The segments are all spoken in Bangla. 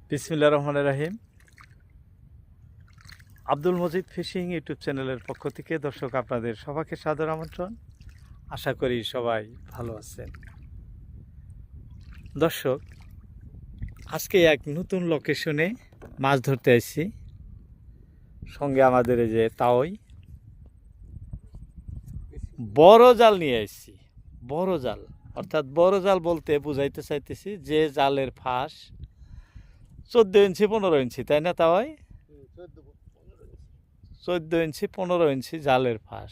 বিসমিল্লাহির রহমানির রহিম। আব্দুল মজিদ ফিশিং ইউটিউব চ্যানেলের পক্ষ থেকে দর্শক আপনাদের সবাইকে সাদর আমন্ত্রণ। আশা করি সবাই ভালো আছেন। দর্শক, আজকে এক নতুন লোকেশনে মাছ ধরতে আসছি। সঙ্গে আমাদের এই যে তাওই বড় জাল নিয়ে আসছি। বড় জাল অর্থাৎ বড় জাল বলতে বুঝাইতে চাইতেছি যে জালের ফাঁস 14 ইঞ্চি 15 ইঞ্চি, তাই না তাওই? 14 ইঞ্চি 15 ইঞ্চি জালের ফাঁস।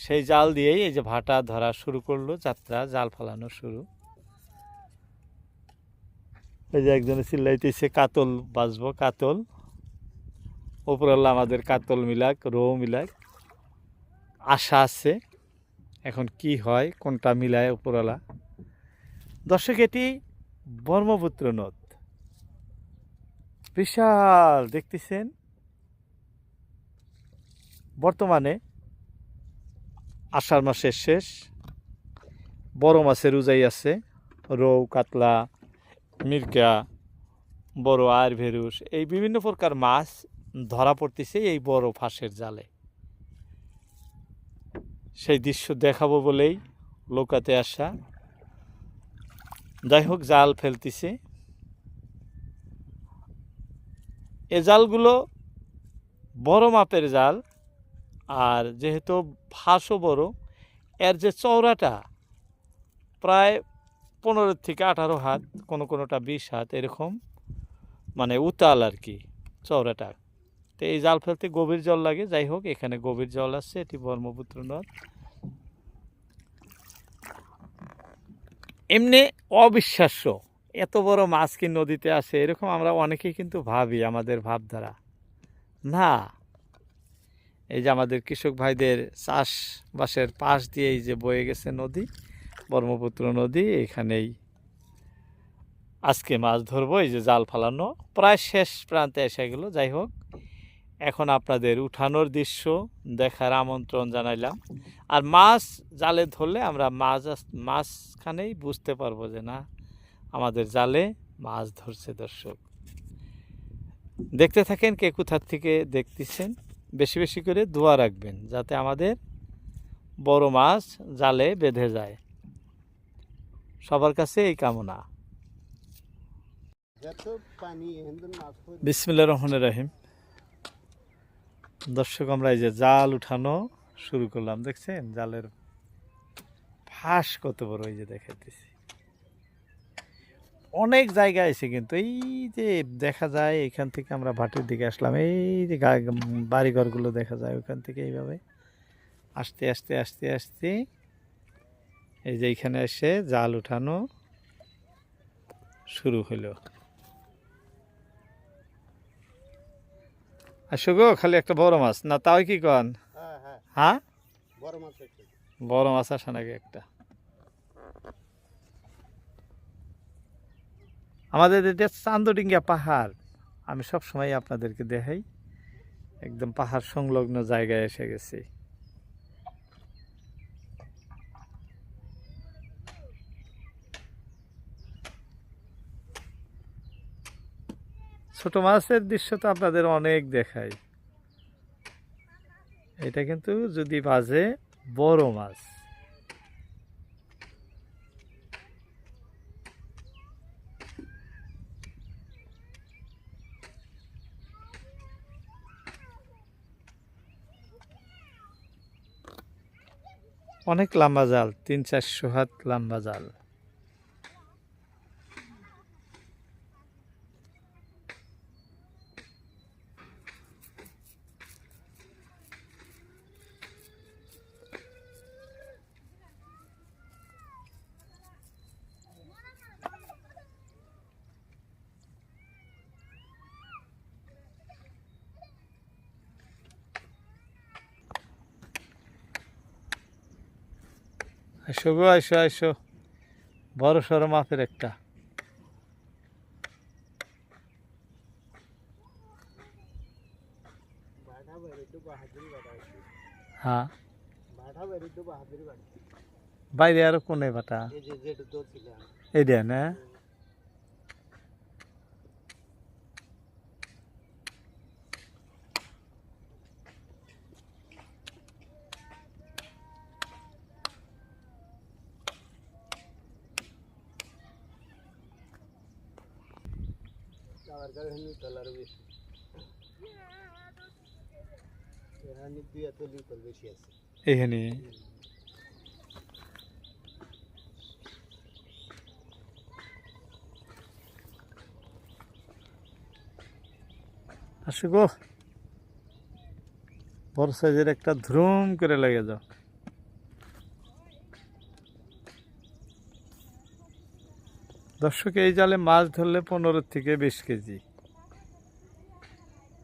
সেই জাল দিয়েই এই যে ভাটা ধরা শুরু করলো, যাত্রা জাল ফালানো শুরু। এই যে একজনে চিল্লাইতেছে কাতল বাজবো, কাতল উপরাল্লা আমাদের কাতল মিলাক, রৌ মিলাক আশা আছে। এখন কি হয়, কোনটা মিলায় উপরালা। দর্শক, এটি ব্রহ্মপুত্র নদ, বিশাল দেখতেছেন। বর্তমানে আষাঢ় মাসের শেষ, বড় মাছের উজাই আছে, রৌ, কাতলা, মিরকা, বড় আর ভেরুস, এই বিভিন্ন প্রকার মাছ ধরা পড়তেছে এই বড় ফাঁসের জালে। সেই দৃশ্য দেখাবো বলেই লৌকাতে আসা। যাই হোক, জাল ফেলতেছে। এ জালগুলো বড় মাপের জাল, আর যেহেতু ফাঁসও বড়, এর যে চওড়াটা প্রায় 15 থেকে 18 হাত, কোনোটা 20 হাত, এরকম মানে উতাল আর কি চওড়াটা। তো এই জাল ফেলতে গভীর জল লাগে। যাই হোক, এখানে গভীর জল আছে, এটি ব্রহ্মপুত্র নদ। এমনি অবিশ্বাস্য এত বড় মাছ কি নদীতে আসে, এরকম আমরা অনেকেই কিন্তু ভাবি আমাদের ভাবধারা। না, এই যে আমাদের কৃষক ভাইদের চাষবাসের পাশ দিয়ে এই যে বয়ে গেছে নদী, ব্রহ্মপুত্র নদী, এখানেই আজকে মাছ ধরবো। এই যে জাল ফালানো প্রায় শেষ প্রান্তে এসে গেল। যাই হোক, এখন আপনাদের উঠানোর দৃশ্য দেখার আমন্ত্রণ জানাইলাম। আর মাছ জালে ধরলে আমরা মাঝখানেই বুঝতে পারবো যে না, আমাদের জালে মাছ ধরছে। দর্শক, দেখতে থাকেন, কে কোথার থেকে দেখতেছেন। বেশি বেশি করে দোয়া রাখবেন যাতে আমাদের বড় মাছ জালে বেঁধে যায়। সবার কাছে এই কামনা। বিসমিল্লাহির রহমানির রহিম। দর্শক, আমরা এই যে জাল উঠানো শুরু করলাম। দেখছেন জালের ফাঁস কত বড়, এই যে দেখাইতেছি। অনেক জায়গায় এসে কিন্তু এই যে দেখা যায়, এখান থেকে আমরা ভাটির দিকে আসলাম, এই যে বাড়িঘরগুলো দেখা যায় ওখান থেকে এইভাবে আস্তে আস্তে আস্তে আস্তে এই যে এইখানে এসে জাল উঠানো শুরু হলো। আসো গো, খালি একটা বড় মাছ না, তাও কি কন? হ্যাঁ, বড় মাছ আসে নাকি একটা? আমাদের এটা চান্দডিঙ্গা পাহাড়, আমি সব সময় আপনাদেরকে দেখাই। একদম পাহাড় সংলগ্ন জায়গায় এসে গেছি। ছোট মাছের দৃশ্য তো আপনাদের অনেক দেখাই, এটা কিন্তু যদি বাজে বড় মাছ। অনেক লম্বা জাল, 300-400 হাত লম্বা জাল। আসো গো, আসো আসো, বড় সড়ো মাপের একটা। হ্যাঁ, বাইরে আরো কোনে বাটা, এইটা না? আমার কাছে $1 বেশি, এখানে 2 বেশি আছে এখানে। আসো গো, বড় সাইজের একটা ধুম করে লেগে যাও। দর্শক, এই জালে মাছ ধরলে 15 থেকে 20 কেজি।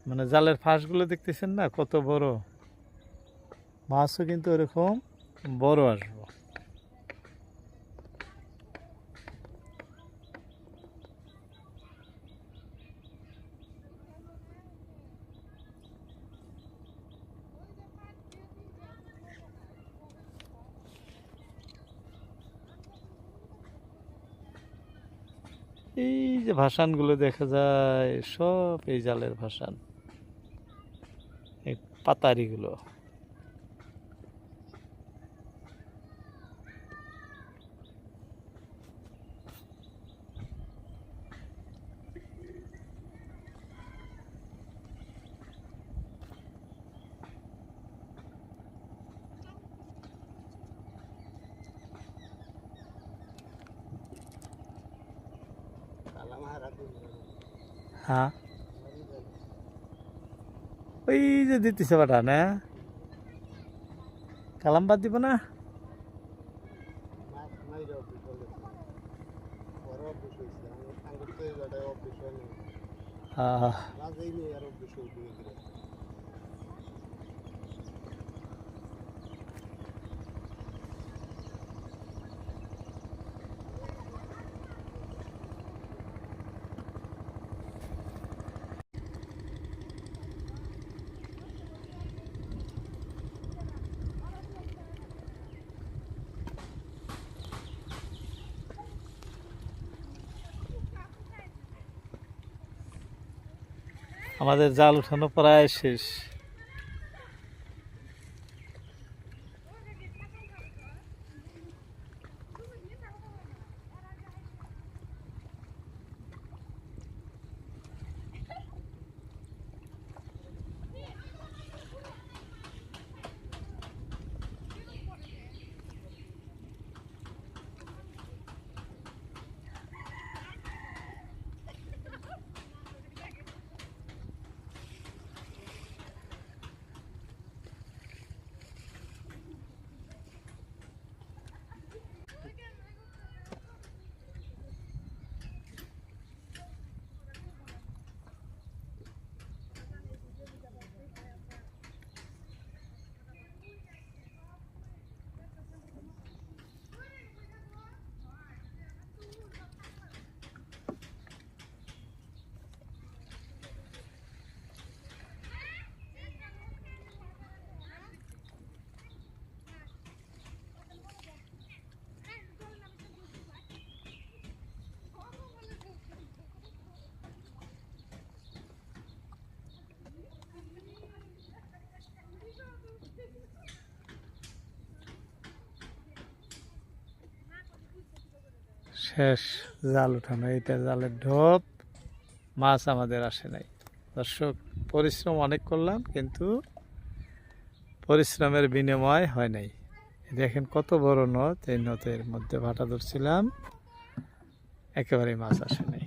মানে জালের ফাঁসগুলো দেখতেছেন না কত বড়, মাছও কিন্তু এরকম বড় আসবো। এই যে ভাসানগুলো দেখা যায় সব এই জালের ভাসান, এই পাতারিগুলো। হ্যাঁ, ওই যে দিতেছে বাটা না, কালাম বাদ দিব না। হ্যাঁ, আমাদের জাল উঠানো প্রায় শেষ। শেষ জাল উঠানো, এটা জালের ঢোপ, মাছ আমাদের আসে নাই। দর্শক, পরিশ্রম অনেক করলাম কিন্তু পরিশ্রমের বিনিময় হয় নাই। দেখেন কত বড় নদ, এই নদের মধ্যে ভাটা ধরছিলাম, একেবারে মাছ আসে নাই।